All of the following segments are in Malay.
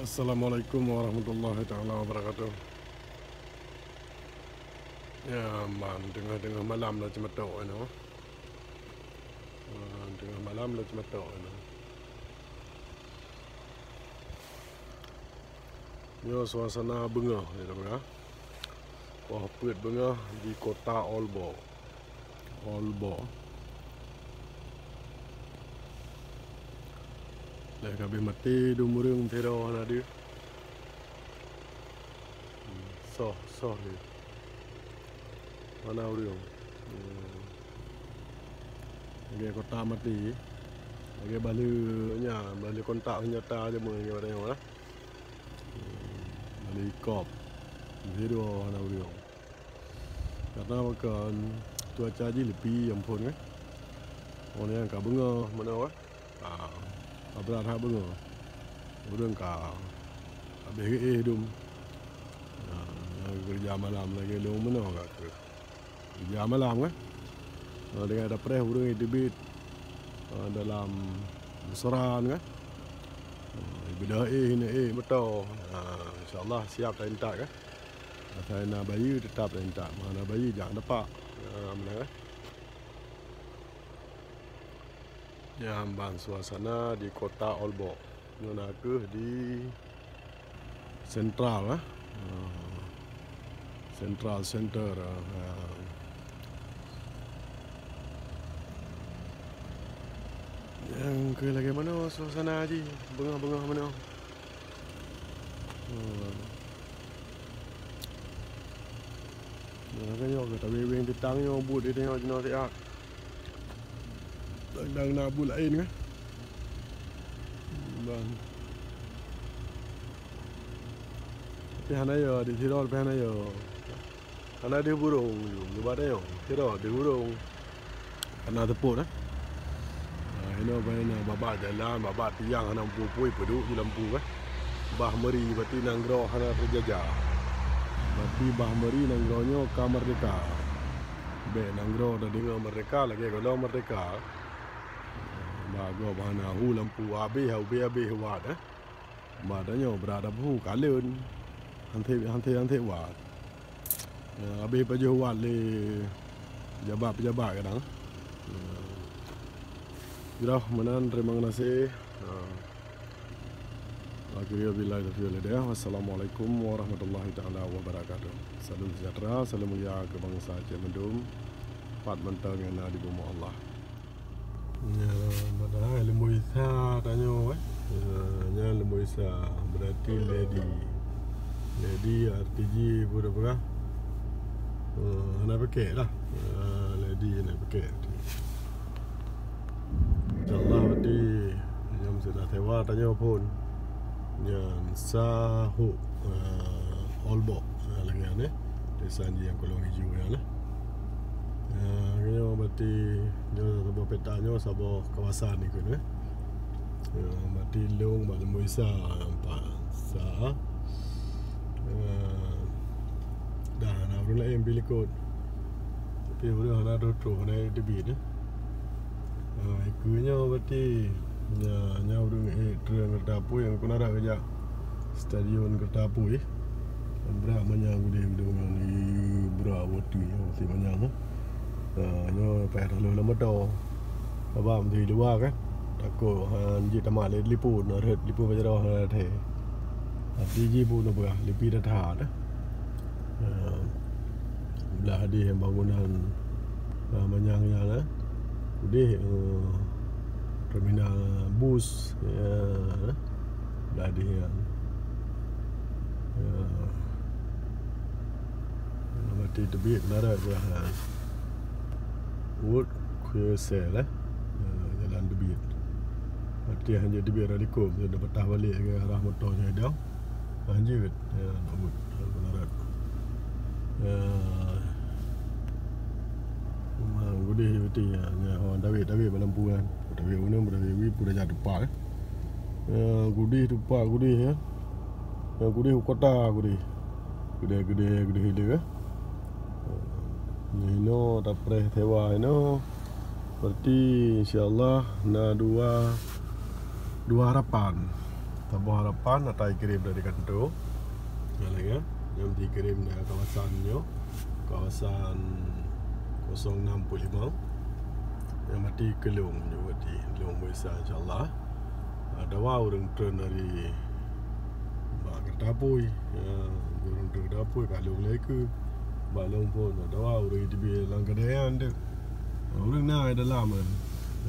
Assalamualaikum warahmatullahi taala wabarakatuh. Ya, man tengah malam lah cemetok ini. Tengah malam lah cemetok ini. Ini suasana bengah ni dah. Wah, pet bengah di kota Aalborg. Lai kabeh mati dumurung tero na dia. Soh ni. Mana urung. Lagi kota mati. Lagi balik kontak nyata je mun yo tengok lah. Balik kop. Tero na urung. Karena makan cuaca je lebih ampun kan. Orang yang ka bengah mana wah. Berat hak bengah. Urang ka habis dum. Kerja malam lagi lu mana ke. Kerja malam kan. Dengan ada preh urang debit dalam besaran kan. Beda ini betul. Insyaallah siap dah entak kan. Saya nak bayi tetap dah entak. Mana bayi jangan dapat. Mana kan. Jamban suasana di kota Aalborg. Nona ke di sentral Central Center. Yang ke lagi mana suasana je bengah mana. Kan yo kita weng ditang yo but dia tengok jenak siap. Đang na bu lain kan. Bang. Tapi hana yo di sini orang hana yo. Hana di burung, di mana yo? Kira di burung. Hana tepuk dah. Ini apa babak jalan, babak tiang hana pupui peduk di lampu kan. Bah meri berarti nanggro hana terjajah. Berarti bah meri nanggronyo kamar mereka. Be nanggro dah dengar mereka lagi kalau mereka. Bago bahana hu lampu habis wat Badannya berada hu kalun hante wat. Habis paje wat le pejabat kadang. Jirah menan terima kasih. Akhirnya bila dia. Wassalamualaikum warahmatullahi taala wabarakatuh. Salam sejahtera, salam mulia ke bangsa Aceh Mendung. Pat mentang yang ada di bumi Allah. Ya, padahal lembu isa tanya nya lembu isa berarti lady RTG pura-pura nak pakai lah lady nak pakai insyaallah berarti jam sudah tewa tanya pun yang sahu Aalborg lagi ni desa yang kolong hijau ya lah. Kena berarti sabah petanya sabah kawasan ni kan. Berarti long malam Muisa nampak sah. Dah nak urang lain pilih kod. Tapi urang nak duduk naik debit ni. Ikunya berarti nya urang terang kertapu yang kena ada kerja stadion kertapu berak banyak gudang ni berak waktu si banyak nyo payah lalu lama dah. Abang di luar kan. Takut hanji tamak lipu nak lipu pajarah ada. Ji pun nak berah lipi dah tahap dah. Belah di bangunan banyaknya lah. Udih terminal bus belah di mati tebik nara berah. Wood Kursel jalan debit. Mati hanya debit radikum dia dapat patah balik ke arah motornya dah. Lanjut Wood benarat. Gudih betul nya orang Dawid lampu kan. Dawid mana Dawid pun dah jatuh pak. Gudih tupak gudih ya. Gudih kota gudih. Gede hilir. Ini tak pernah tewa ini. Berarti insyaAllah na dua harapan. Tabung Harapan atau kirim dari kantor. Yang dikirim dari kawasannya, kawasan 065. Yang mati kelung juga di Long Besar insyaAllah. Ada orang turun dari Kertapui, orang turun Kertapui kalau lagi balong pun ada orang di bilang kedayan tu. Orang nak ada lama.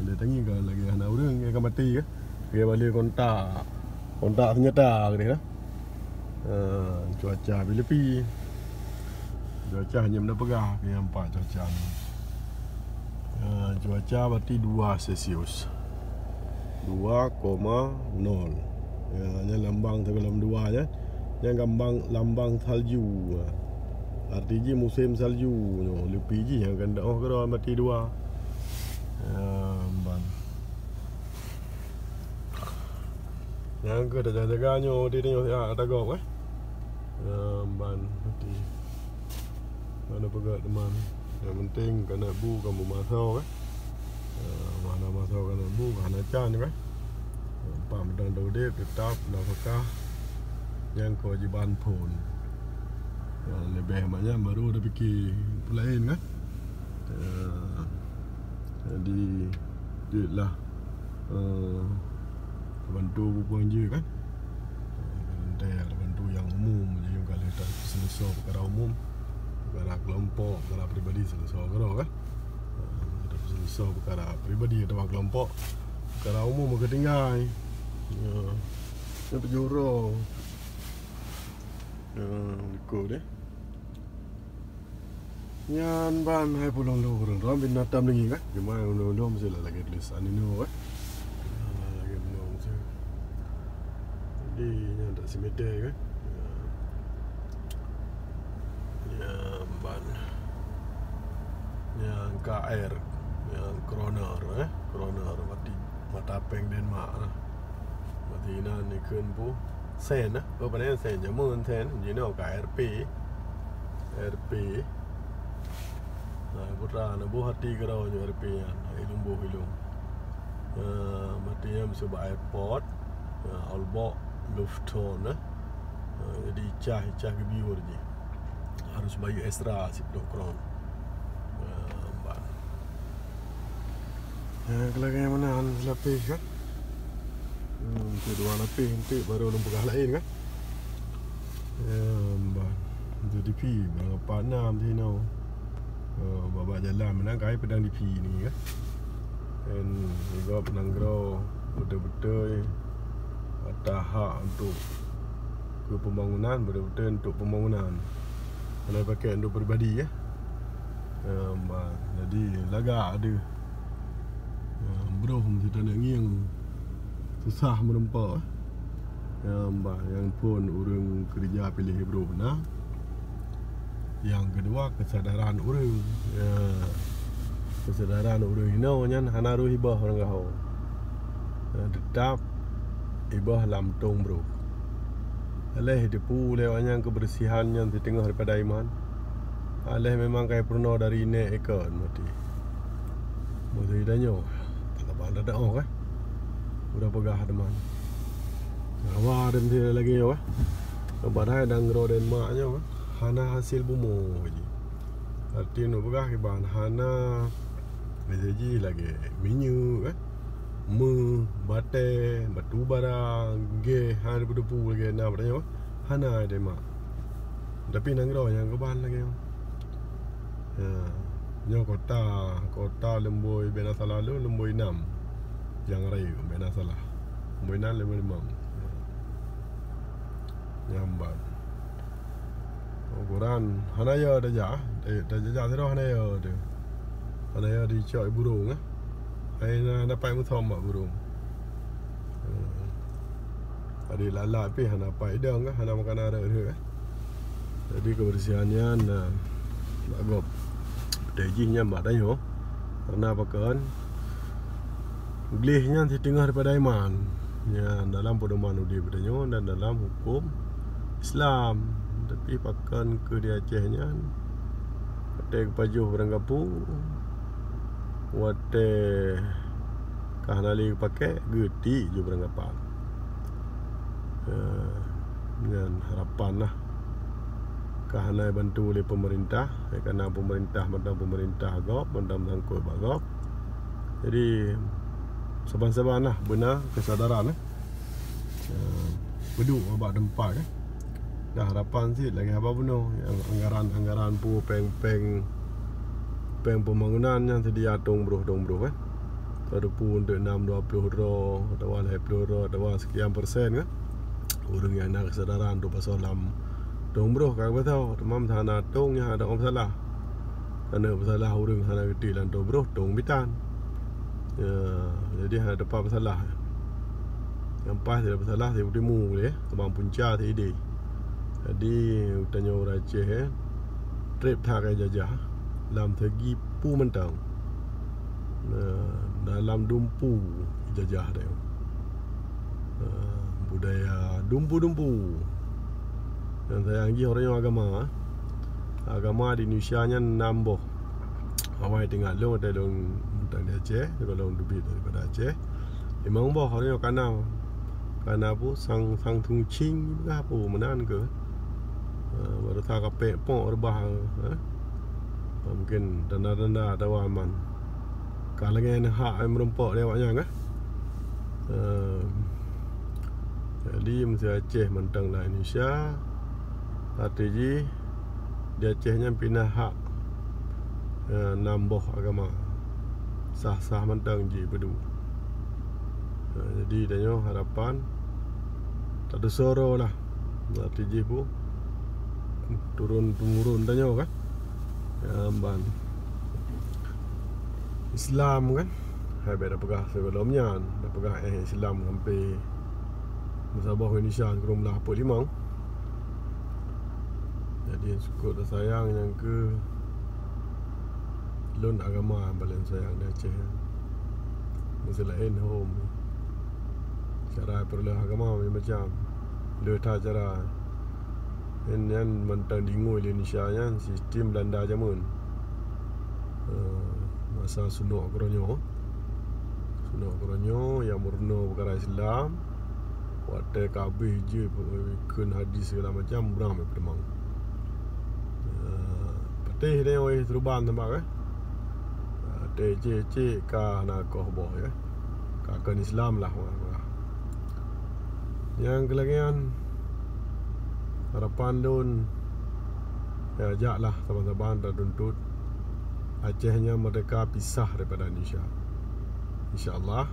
Dia tangi kan lagi anak orang yang akan mati ke. Dia balik kontak senjata ke dia. Cuaca bila pi. Cuaca hanya benda pegah ke nampak cuaca ni. Cuaca berarti 2 Celsius. 2,0. Hanya lambang tapi dalam 2 je. Yang lambang salju. Artinya musim salju. Lebih je yang kena kalau mati 2. Yang ke dah jaga-jaganya dia tengok ada gok ban mati. Mana pegat teman. Yang penting kena bu kamu masuk mana masuk kena bu kena can kan. Pam dan dodep tetap apakah yang kewajiban pun. Lebih banyak baru ada fikir lain kan. Jadi lah bantu buang je kan. Nanti bantu yang umum je kalau tak selesai perkara umum, perkara kelompok, perkara pribadi selesai kalau kan. Ada selesai perkara pribadi atau kelompok, perkara umum ketinggal. Itu jurau. Ikut deh. Yan ban hai pulang lu orang ram bin natam lagi kan. Gimana lu mesti lah lagi tulis anino kan. Lagi belum mesti. Jadi yang tak simete kan. Yang ban. Yang KR, yang kroner kroner mati peng Denmark lah. Mati nan ni kun pu sen apa ni sen jamun sen you know KRP Putra nak buat hati kerau je RP-an hilung. Mati yang sebab airport Aalborg Lufthansa. Jadi cah ke biur je. Harus bayar extra 10 kron. Kalau yang mana lapis kan. Itu 2 lapis nanti baru lempugah lain kan. Jadi pi berapa 6 di now. Bawa jalan menang kai pedang di P ni kan. Dan juga penanggrau betul-betul tahap untuk ke pembangunan, betul-betul untuk pembangunan. Kalau pakai untuk peribadi ya. Jadi lagak ada bro kita nak ngiang susah menempa. Yang pun orang kerja pilih bro benar. Yang kedua kesadaran orang. Kesadaran orang ini hanaru hibah orang kau. Tetap hibah lamtung bro. Aleh depu lewatnya kebersihan yang di tengah daripada iman. Aleh memang kayak pernah dari ini ekor mati. Mesti danyo. Tak ada dah kan. Udah pegah teman. Awak ada mesti lagi yo kan. Padahal dan gro Denmark nya kan. Hana hasil bumo je. Artinya pegah ke ban hana meseji lagi minyak kan. Bate, batu bara, ge, hana berdepu lagi nak bertanya hana ada mak. Tapi nanggro yang ke ban lagi. Nyo kota lemboi bena salah lu lemboi 6. Yang rayu bena salah. Lemboi 6 lemboi 5. Nyamban. Ukuran hanaya dah jah terus hanaya tu. Hanaya di cak burung Hai dapat muthom mak burung. Ada lalat pi hana pai dang hana makan ara dia. Jadi kebersihannya agak tejinya mak dah yo. Karena pakan glihnya di tengah daripada iman. Ya dalam pedoman udi berdanyo dan dalam hukum Islam. Tapi pakan ke di Acehnya Wate pajuh orang kampung Wate kahanali pakai Geti je orang kapal Dengan harapan lah kahanai bantu oleh pemerintah, kerana pemerintah agak mandam sangkut agak. Jadi saban-saban lah benar kesadaran beduk abak tempat dah harapan sikit lagi apa benar yang anggaran pu peng pembangunan yang sedia dong bro ada pun untuk 6-20 ro atau 20 ro atau sekian persen orang yang nak kesadaran tu pasal dong bro kau tahu temam sana dong yang ada masalah masalah orang sana gede lan dong bro dong bitan jadi ada apa masalah yang pas ada masalah saya bertemu boleh temam punca tadi jadi tanya orang Aceh trip tak jajah dalam segi pu mentang dalam dumpu jajah dia budaya dumpu dan saya lagi orang agama di Indonesia nya nambah awai tinggal long ada long tentang Aceh kalau lebih daripada Aceh memang boh orang kana pu sang tung ching ke apa menan ke baru tak kapek pok rebah mungkin danda dawaman kalau dengan hak yang merempok dia awaknya jadi mesti Aceh mentang lah Indonesia strategi di Acehnya pindah hak nambah agama sah mentang je bedu jadi tanya harapan tak ada soro lah strategi pun turun-temurun tanya kan ban Islam kan habis dah pegah sebelumnya dah pegah Islam sampai Musabah Indonesia kurang belah apa limang. Jadi syukur dan sayang yang ke lon agama paling sayang di Aceh mesti lain home cara perlu agama macam letak cara yang mentang dingui Indonesia nya sistem Belanda jamun masa sunuk koronyo yang murno perkara Islam waktu kabeh je ikut hadis segala macam beram permang petih dia oi teruban tambah cek ka nak koh boh ya kakak Islam lah yang kelagian harapan don ya ajaklah saban-saban dah tuntut Acehnya merdeka pisah daripada Indonesia InsyaAllah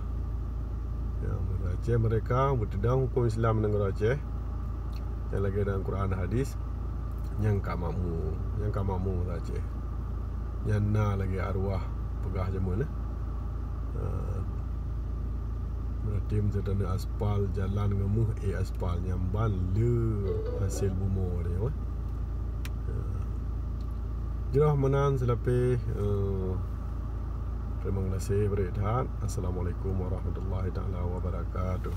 ya, Aceh mereka bertedang hukum Islam negara Aceh yang lagi dalam Quran hadis yang kak mamu Aceh yang na lagi arwah pegah jamun berarti mesti aspal jalan ngemuh aspal nyamban le hasil bumo dia Jirah menan selepas terima kasih berehat. Assalamualaikum warahmatullahi taala wabarakatuh.